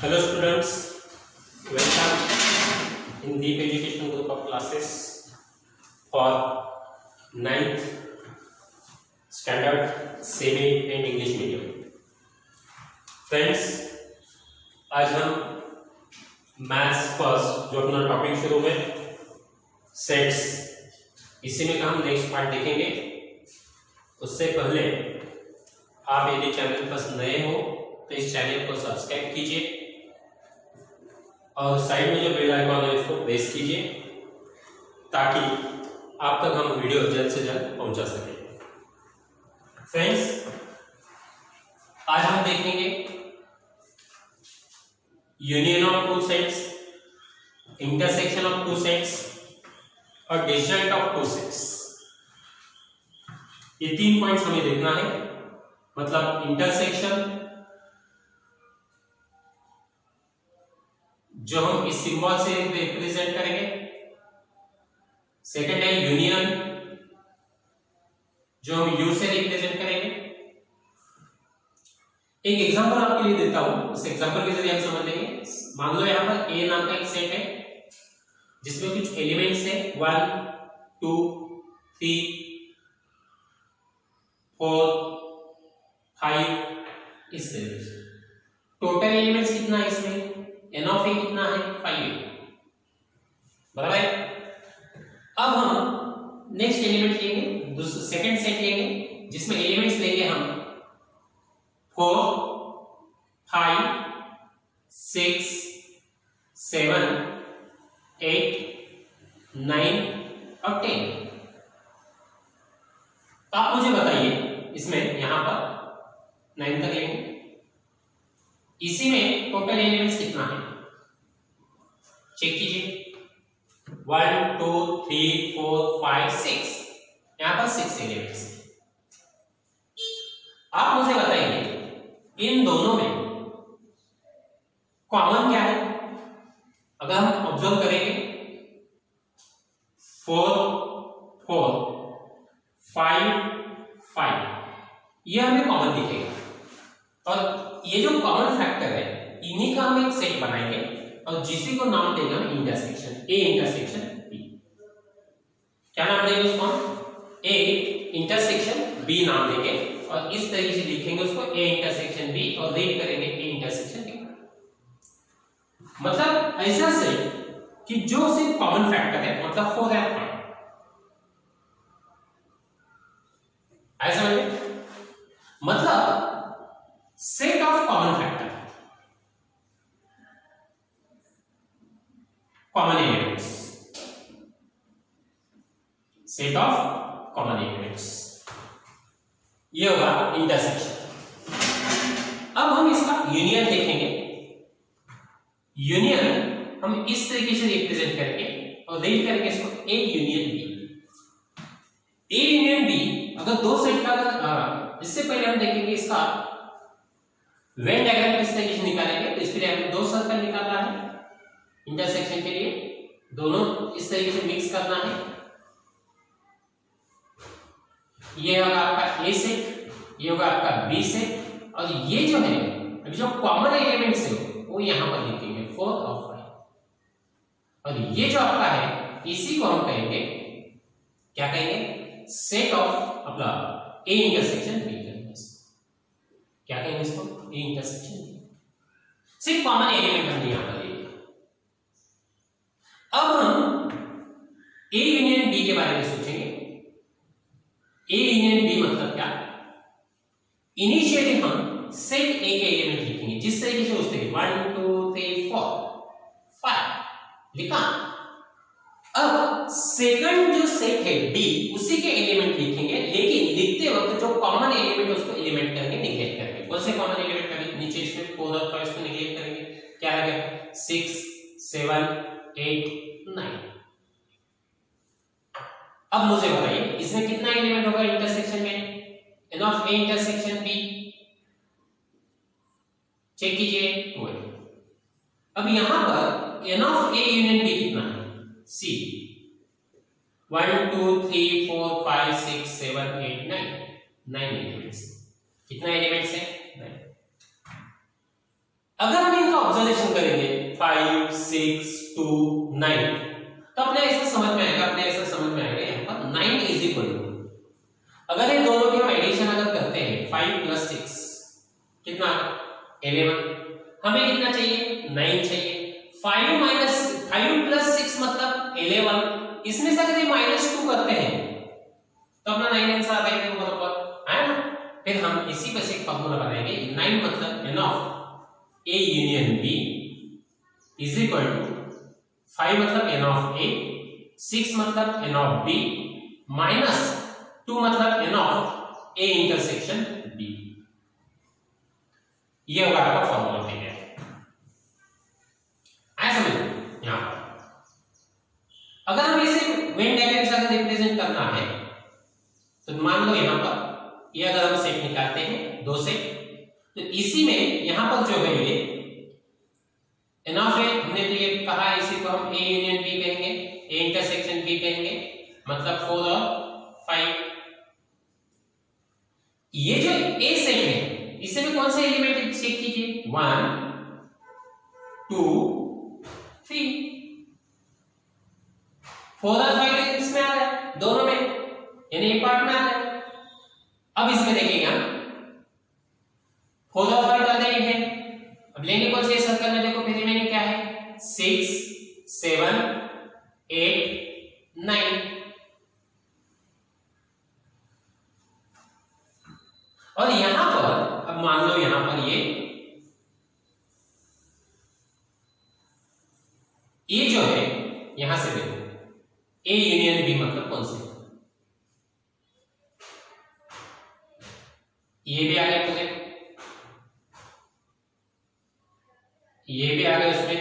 Hello students, welcome in Deep Education group of classes for 9th standard semi and English medium. Friends, आज हम maths first जो अपना topic शुरू है sets, इसी में का हम नेक्स्ट पार्ट देखेंगे। उससे पहले आप यदि चैनल पर नए हो तो इस चैनल को सब्सक्राइब कीजिए और साइड में जो बेल आइकॉन है उसको प्रेस कीजिए ताकि आप तक हम वीडियो जल्द से जल्द पहुंचा सके। फ्रेंड्स, आज हम देखेंगे union of two sets, intersection of two sets और डिस्जॉइंट ऑफ टू सेट्स। ये 3 पॉइंट्स हमें देखना है, मतलब इंटरसेक्शन जो हम इस सिंबल से रिप्रेजेंट करेंगे, सेकंड है यूनियन जो हम यू से रिप्रेजेंट करेंगे। एक एग्जांपल आपके लिए देता हूं, उस एग्जांपल के जरिए हम समझ लेंगे। मान लो यहां पर ए नाम का एक सेट है जिसमें कुछ एलिमेंट्स है 1 2 3 4 5 इस तरह से। टोटल एलिमेंट्स कितना है इसमें? एन ऑफ ए कितना है? 5 बराबर है। अब हम नेक्स्ट एलिमेंट लेंगे, सेकंड सेट लेंगे जिसमें एलिमेंट्स लेंगे हम 4 5 6 7 8 9 और 10। तो आप मुझे बताइए इसमें यहां पर 9 तक लेंगे, इसी में टोटल एलिमेंट्स कितना है चेक कीजिए। 1 2 3 4 5 6, यहां पर 6 एलिमेंट्स हैं। आप मुझे बताइए इन दोनों में कॉमन क्या है? अगर हम ऑब्जर्व करेंगे 4 4 5 5 ये हमें कॉमन दिखेगा और ये जो कॉमन फैक्टर है इन्हीं का हम एक सेट बनाएंगे और जिसी को नाम देंगे हम इंटरसेक्शन ए इंटरसेक्शन बी। क्या नाम देंगे उसको? ए इंटरसेक्शन बी नाम देंगे और इस तरीके से लिखेंगे उसको ए इंटरसेक्शन बी और रीड करेंगे ए इंटरसेक्शन बी। मतलब ऐसा सेट कि जो सिर्फ कॉमन फैक्टर है, मतलब 4 है 5। ऐसा मतलब set of common factor, common elements, set of common elements, ये होगा इंटरसेक्शन। अब हम इसका यूनियन देखेंगे। यूनियन हम इस तरीके से रिप्रेजेंट करेंगे और रीड करेंगे इसको A union B. A union B अगर दो सेट का, इससे पहले हम देखेंगे इसका वेन डायग्राम किस तरीके से निकालेंगे। तो इसके लिए हमें 2 सर्कल निकालना है इंटरसेक्शन के लिए, दोनों इस तरीके से मिक्स करना है। ये होगा आपका ए सेट, ये होगा आपका बी सेट और ये जो है अभी जो कॉमन एलिमेंट्स है वो यहां पर लिखेंगे 4 और 5 और ये जो आपका है इसी को हम कहेंगे, क्या कहेंगे? सेट ऑफ अपना ए इंटरसेक्शन बी कहेंगे। क्या कहेंगे इसको? A intersection B. सिर्फ कॉमन एलिमेंट हमने यहां पर लिया। अब हम ए यूनियन बी के बारे में सोचेंगे। ए यूनियन बी मतलब क्या? इनिशियली हम सेट ए के एलिमेंट लिखेंगे जिस तरीके से उसके 1 2 3 4 5 लिखा। अब सेकंड जो सेट है बी उसी के एलिमेंट लिखेंगे, लेकिन लिखते वक्त जो कॉमन एलिमेंट है उसको एलिमेंट करके निगलेक्ट करेंगे। कौन से कॉमन एलिमेंट करेंगे? नीचे इसमें 4 और 5 को निगलेक्ट करेंगे। क्या लगेगा? 6 7 8 9। अब मुझे बताइए इसमें कितना एलिमेंट होगा इंटरसेक्शन में? N of A intersection B check कीजिए 12। अब यहां पर n of A union B कितना है? सी 1 2 3 4 5 6 7 8 9 एलिमेंट्स। कितना एलिमेंट्स है? 9। अगर हम इनका ऑब्जर्वेशन करेंगे 5, 6, 2, 9 तो अपने ऐसे समझ में आएगा यहाँ पर 9 इज इक्वल टू, अगर इन दोनों की हम एडिशन अगर करते हैं 5 + 6 कितना 11, हमें कितना चाहिए 9 चाहिए। 5 + 6 मतलब 11, इसमें से अगर ये -2 करते हैं तो अपना 9 आंसर आता है ना। फिर हम इसी पर से एक फार्मूला बनाएंगे, 9 मतलब n of A union B is equal to 5 मतलब n ऑफ A, 6 मतलब n ऑफ B माइनस 2 मतलब n of A intersection B। ये होगा आपका फॉर्मूला। ठीक है, आया समझ। यहां अगर हम इसे वेन डायग्राम से अगर रिप्रेजेंट करना है तो मान लो यहां पर ये अगर हम सेट निकालते हैं 2 से, तो इसी में यहां पर जो है ये n ऑफ A, हमने तो ये कहा इसी को हम A यूनियन B कहेंगे, A इंटरसेक्शन B कहेंगे, मतलब 4 और 5। ये जो A सेट है इसमें कौन से एलिमेंट चेक कीजिए, 1, 2, 3, 4 और 5 इसमें आ रहा है दोनों में, यानी एक पार्ट में आ रहा है। अब इसमें देखेंगे हम 4 और 5 आ जाएंगे, अब लेंगे कौन से सर्कल में, देखो फिर रिमेनिंग क्या है 6, 7, 8, 9। और यहां पर अब मान लो यहां पर ये जो है यहां से देखो A यूनियन B मतलब कौन से, ये भी आ गया मुझे, ये भी आ गया उसमें,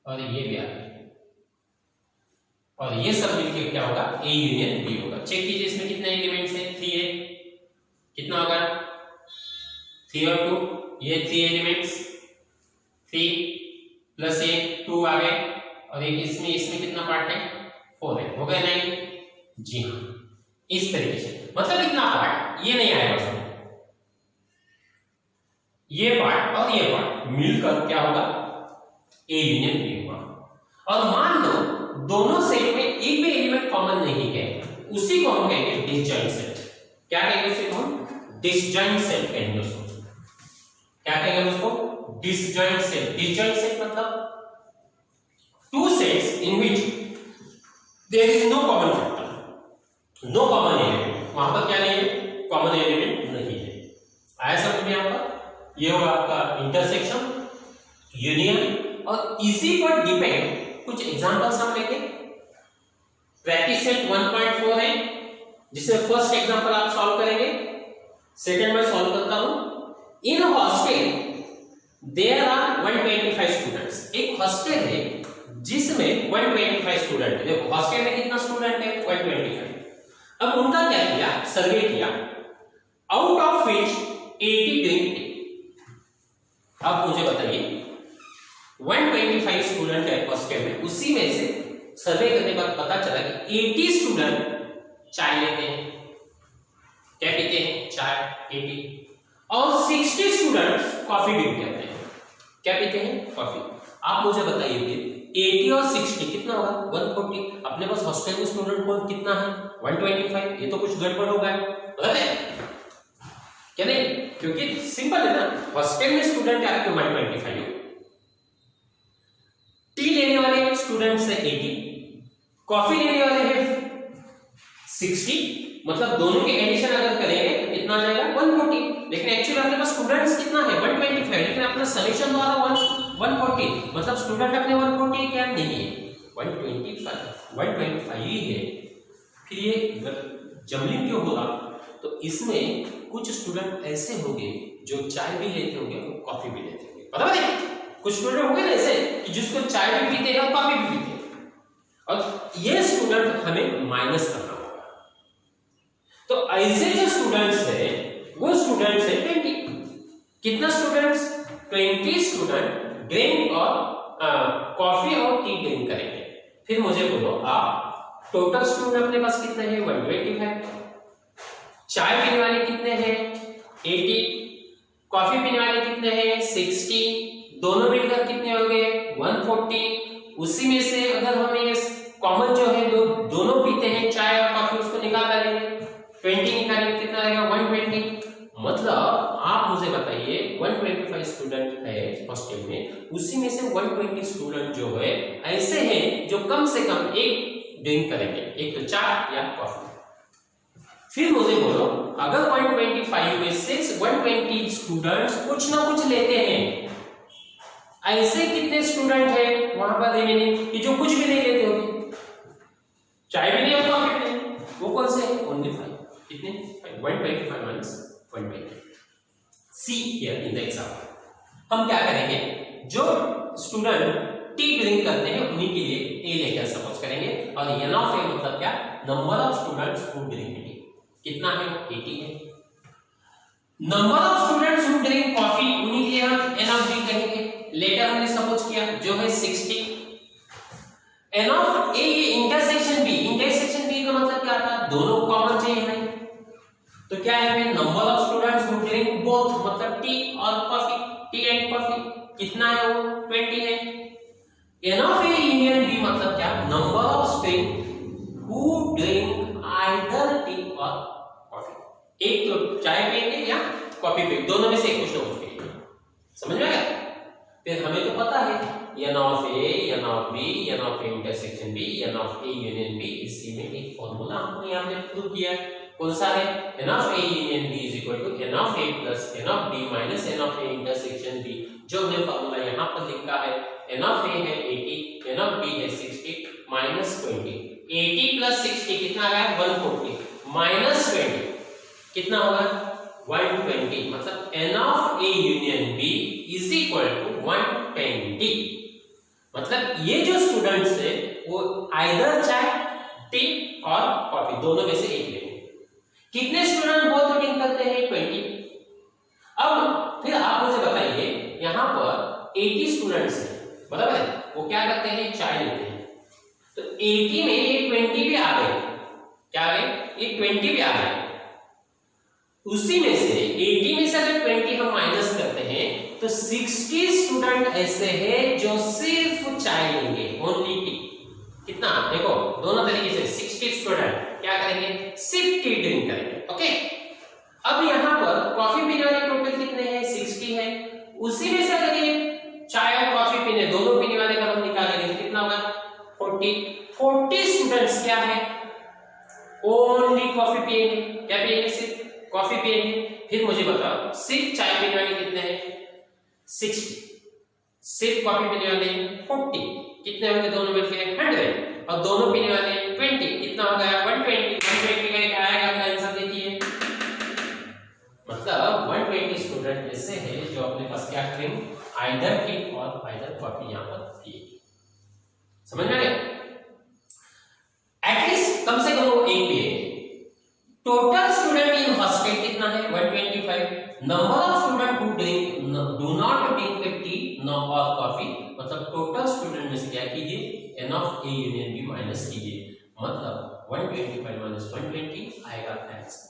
और ये भी आ गया, और ये सब मिलकर क्या होगा A यूनियन B होगा। चेक कीजिए इसमें कितने एलिमेंट्स हैं, 3 है, कितना होगा 3 और 2, ये 3 एलिमेंट्स, 3 प्लस 1 2 आ गए, और एक इसमें कितना पार्ट है 4 है, हो गया 9। जी हाँ, इस तरीके से, मतलब इतना पार्ट ये नहीं आएगा उसमें, ये पार्ट और ये पार्ट मिलकर क्या होगा A यूनियन B होगा। और मान लो दोनों सेट में एक भी एलिमेंट कॉमन नहीं है, उसी को हम कहेंगे डिसजॉइंट सेट। क्या कहेंगे उसे हम डिसजॉइंट सेट कहेंगे उसको। क्या कहेंगे उसको डिसजॉइंट सेट। डिसजॉइंट सेट मतलब two sets in which there is no common factor, no common element, वहां पर क्या नहीं है कॉमन एलिमेंट नहीं है। आया समझ में आपका, ये होगा आपका इंटरसेक्शन, यूनियन। और इसी पर डिपेंड कुछ एग्जांपल्स हम लेंगे। प्रैक्टिस सेट 1.4 है, जिसमें फर्स्ट एग्जांपल आप सॉल्व करेंगे, सेकंड में सॉल्व करता हूं। In hostel there are 125 students. एक हॉस्टल है जिसमें 125 स्टूडेंट है। देखो हॉस्टल में कितना स्टूडेंट है 125। अब उनका क्या किया, सर्वे किया, out of which 80 drink tea. अब मुझे बताइए 125 स्टूडेंट है हॉस्टल में, उसी में से सर्वे करने पर पता चला कि 80 स्टूडेंट चाय लेते हैं, क्या पीते हैं चाय 80, और 60 स्टूडेंट्स कॉफी भी पीते हैं। क्या पीते हैं कॉफी। आप मुझे बताइए 80 और 60 कितना होगा 140। अपने पास हॉस्टल में स्टूडेंट कौन कितना है 125। ये तो कुछ गड़बड़ होगा, बता दें क्या नहीं, क्योंकि सिंपल है ना, हॉस्टल में स्टूडेंट आपके 125, टी लेने वाले स्टूडेंट्स है 80, कॉफी लेने वाले हैं 60, मतलब दोनों के एडिशन अगर करेंगे तो कितना आ जाएगा 140। लेकिन एक्चुअली अपने पास स्टूडेंट्स कितना है 125, लेकिन अपना समेशन द्वारा 140, मतलब स्टूडेंट अपने 140 क्या नहीं है 125 ही है। फिर ये जमलिंग क्यों हो रहा, तो इसमें कुछ स्टूडेंट ऐसे होंगे जो चाय भी लेते होंगे और कॉफी भी लेते होंगे, पता है कुछ स्टूडेंट होंगे ना ऐसे कि जिसको चाय भी पीते हैं और कॉफी भी पीते हैं, और ये स्टूडेंट हमें माइनस करना होगा। तो ऐसे जो स्टूडेंट्स है वो स्टूडेंट्स है 20। कितना स्टूडेंट्स 20 स्टूडेंट ड्रिंक और कॉफी और टी ड्रिंक करेंगे। फिर मुझे बोलो आप टोटल स्टूडेंट अपने पास कितने हैं 125, चाय पीने वाले कितने हैं 80, कॉफी पीने वाले कितने हैं 60, दोनों मिलकर कितने हो गए 140। उसी में से अगर हमें कॉमन जो है जो दोनों पीते हैं चाय और कॉफी उसको निकाल डालेंगे 20 निकालेंगे कितना आएगा 120। मतलब आप मुझे बताइए 125 स्टूडेंट है हॉस्टल में, उसी में से 120 स्टूडेंट जो है ऐसे हैं जो कम से कम एक ड्रिंक करेंगे, एक तो चाय या कॉफी। फिर मुझे बोलो अगर 125 में से 120 स्टूडेंट्स कुछ ना कुछ लेते हैं, ऐसे कितने स्टूडेंट हैं वहां पर रिमेनिंग कि जो कुछ भी नहीं लेते होंगे, चाय भी नहीं और कॉफी भी नहीं, वो कौन से हैं ओनली 5। कितने 125 minus 120। See here in the example हम क्या करेंगे, जो स्टूडेंट टी ड्रिंक करते हैं उन्हीं के लिए ए लेकर सपोज करेंगे, और एन ऑफ ए मतलब क्या number of students who drink tea कितना है 80 है। Number of students who drink coffee उन्हीं के लिए हम एन ऑफ बी कहेंगे, लेटर हमने सपोज किया जो है 60। एन ऑफ ए ये इंटरसेक्शन बी, इंटरसेक्शन बी का मतलब क्या था दोनों कॉमन चाहिए हमें, तो क्या है number of students who drink both मतलब टी और कॉफी, टी एंड कॉफी कितना है वो 20 है। N of A union B मतलब क्या number of student who drink either tea और कॉफी, एक तो चाय पिएंगे या कॉफी पिएंगे, दोनों में से एक कुछ ना कुछ पिएंगे, समझ में आया। फिर हमें तो पता है n of A, n of B, n of A intersection B, n of A union B, इसी में एक फॉर्मूला हमने यहां पे प्रूव किया, कौन सा है n of A union B is equal to n of A plus n of B minus n of A intersection B, जो हमने फॉर्मूला यहां पर लिखा है एन ऑफ ए है 80, एन ऑफ बी है 60 माइनस 20, 80 प्लस 60 कितना आ रहा है 140 माइनस 20 कितना होगा 120, मतलब n of A union B is equal to 120। मतलब ये जो स्टूडेंट्स है वो आइदर चाय टी और कॉफी दोनों में से एक लेंगे। कितने स्टूडेंट बोथ ड्रिंक करते हैं 20। अब फिर आप मुझे बताइए यहां पर 80 स्टूडेंट्स हैं बराबर है, वो क्या करते हैं चाय लेते हैं, तो 80 में ये 20 भी आ गए, क्या आ गए ये 20 भी आ गए, उसी में से 80 में से अगर 20 हम माइनस करते हैं तो 60 स्टूडेंट ऐसे हैं जो सिर्फ चाय लेंगे ओनली टी। कितना देखो दोनों तरीके से 60 स्टूडेंट क्या करेंगे सिर्फ टी ड्रिंक करेंगे, ओके। अब यहां पर कॉफी पीने वाले टोटल कितने हैं 60 है, उसी में से अगर ये चाय और कॉफी पीने दोनों पीने वाले का हम निकालेंगे तो कितना होगा 40 स्टूडेंट्स क्या है ओनली कॉफी पिएंगे, क्या पिएंगे सिर्फ कॉफी पिएंगे। फिर मुझे बताओ सिर्फ चाय पीने वाले कितने हैं 60, सिर्फ कॉफी पीने वाले 40, कितने होंगे दोनों मिलकर 100, और दोनों पीने वाले 20 कितना हो गया 120 का क्या आएगा आपका आंसर देखिए, मतलब 120 स्टूडेंट ऐसे हैं जो अपने पास क्या ड्रिंक आइदर टी और आइदर कॉफी यहां पर पिए, समझ में आ गया। एटलीस्ट कम से कम वो एक पिए। टोटल स्टूडेंट इन हॉस्टल कितना है 125, number of student who drink do not drink tea no और कॉफी, मतलब टोटल स्टूडेंट में से क्या कीजिए n of A union B minus कीजिए, मतलब 125 माइनस 120 आएगा आंसर,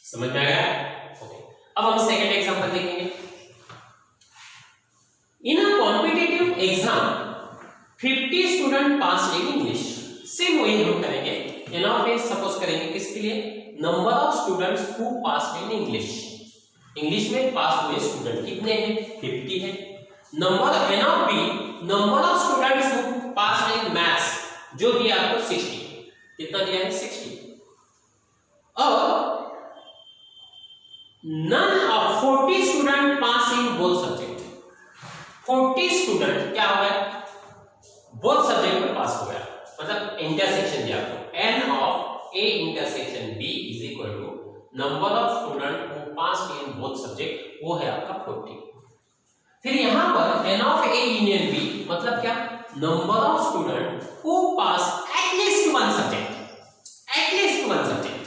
समझ में आ गया। ओके अब हम सेकंड एग्जांपल देखेंगे। In a competitive exam 50 student pass in English, same वही हम करेंगे एन ऑफ ए सपोज करेंगे किसके लिए number of students who pass in English, English में पास हुए स्टूडेंट कितने हैं 50 है। Number n of B number of students who pass in maths जो दिया आपको 60, कितना दिया है 60, और none of 40 student pass in both subject, 40 student क्या हो गया बोथ सब्जेक्ट में पास हो गया, मतलब इंटरसेक्शन दिया आपको n of a intersection b is equal to number of student who pass in both subject, वो है आपका 40। फिर यहां पर n of a union b मतलब क्या number of student who pass at least one subject, at least one subject,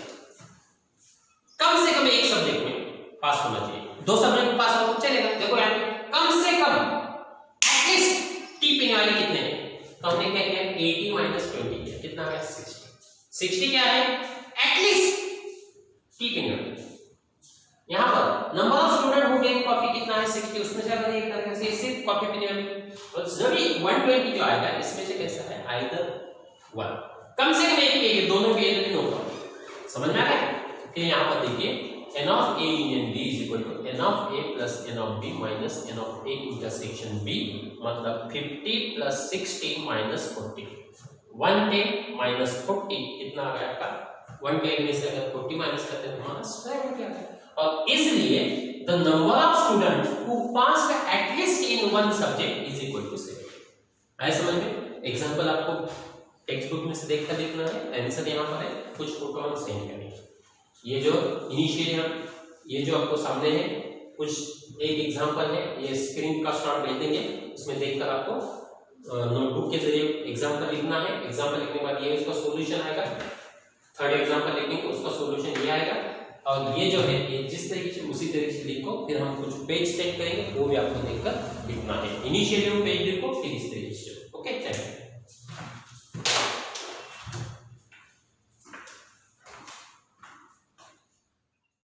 कम से कम एक सब्जेक्ट में पास होना चाहिए, दो सब्जेक्ट में पास हो तो चलेगा। देखो यार कम से कम एटलीस्ट टी पीने वाले कितने हैं, तो हमने क्या किया 80 माइनस 20 किया, कितना है 60, 60 क्या है एटलीस्ट टी पीने वाले, यहाँ पर नंबर ऑफ स्टूडेंट हो गए कॉपी कितना है 60, उसमें से अगर एक तरह से सिर्फ कॉपी पीने वाली तो जब ये 120 जो आएगा इसमें से कैसा है आइदर 1, कम से कम एक पेज, दोनों पेज में नो प्रॉब्लम। समझ में आ गया? फिर यहाँ पर देखिए n of a union b is equal to n of a plus n of b minus n of a intersection b, मतलब 50 plus 60 minus 40, 110 minus 40 कितना आ गया आपका 110 में से अगर 40 माइनस करते हैं तो हमारा स्क्वायर रूट आ गया। और इसलिए the number of students who passed at least in one subject is equal to 7। आए समझ में? एग्जांपल आपको टेक्स्ट बुक में से देखकर देखना है, आंसर यहाँ पर है, कुछ फोटो हम सेंड करेंगे। ये जो इनिशियल ये जो आपको सामने है कुछ एक एग्जांपल है, ये स्क्रीन का शॉट भेज देंगे, उसमें देखकर आपको नोटबुक के जरिए एग्जांपल लिखना है। एग्जांपल लिखने के बाद ये उसका सॉल्यूशन आएगा, थर्ड एग्जांपल लिखेंगे उसका सॉल्यूशन ये आएगा, और ये जो है ये जिस तरीके से उसी तरीके से लिखो। फिर हम कुछ पेज सेट करेंगे वो भी आपको देखकर लिखना है। इनिशियल पेज लिखो फिर इस तरीके